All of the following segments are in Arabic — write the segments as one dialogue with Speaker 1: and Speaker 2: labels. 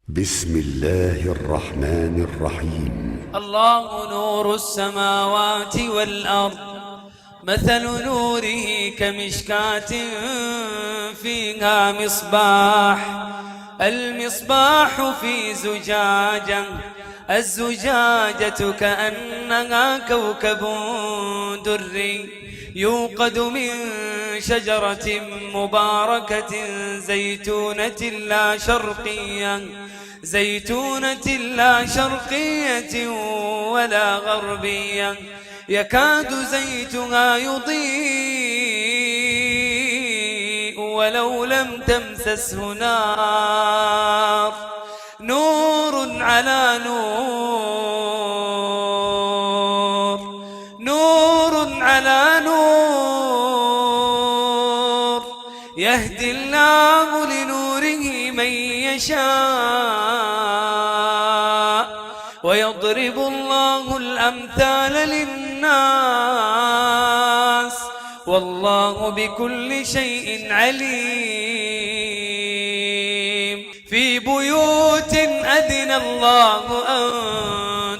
Speaker 1: بسم الله الرحمن الرحيم.
Speaker 2: الله نور السماوات والأرض، مثل نوره كمشكاة فيها مصباح، المصباح في زجاجة، الزجاجة كأنها كوكب دري يوقد من شجرة مباركة زيتونة لا شرقية ولا غربية، يكاد زيتها يضيء ولو لم تمسسه نار، نور على نور، نور على نور، يهدي الله لنوره من يشاء ويضرب الله الأمثال للناس والله بكل شيء عليم. في بيوت أذن الله أن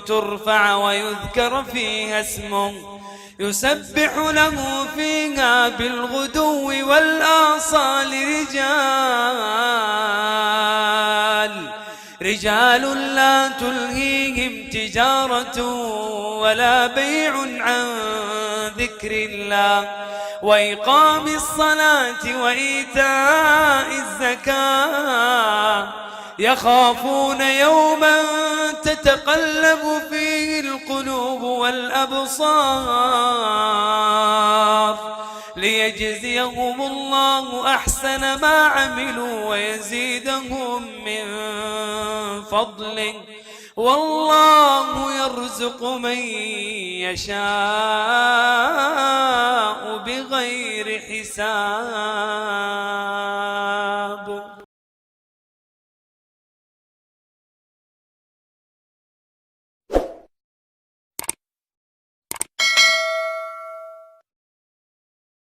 Speaker 2: ترفع ويذكر فيها اسمه يسبح له فيها بالغدو والآصال رجال لا تلهيهم تجارة ولا بيع عن ذكر الله وإقام الصلاة وإيتاء الزكاة، يخافون يوما تتقلب فيه القلوب والأبصار، ليجزيهم الله أحسن ما عملوا ويزيدهم من فضله، والله يرزق من يشاء بغير حساب.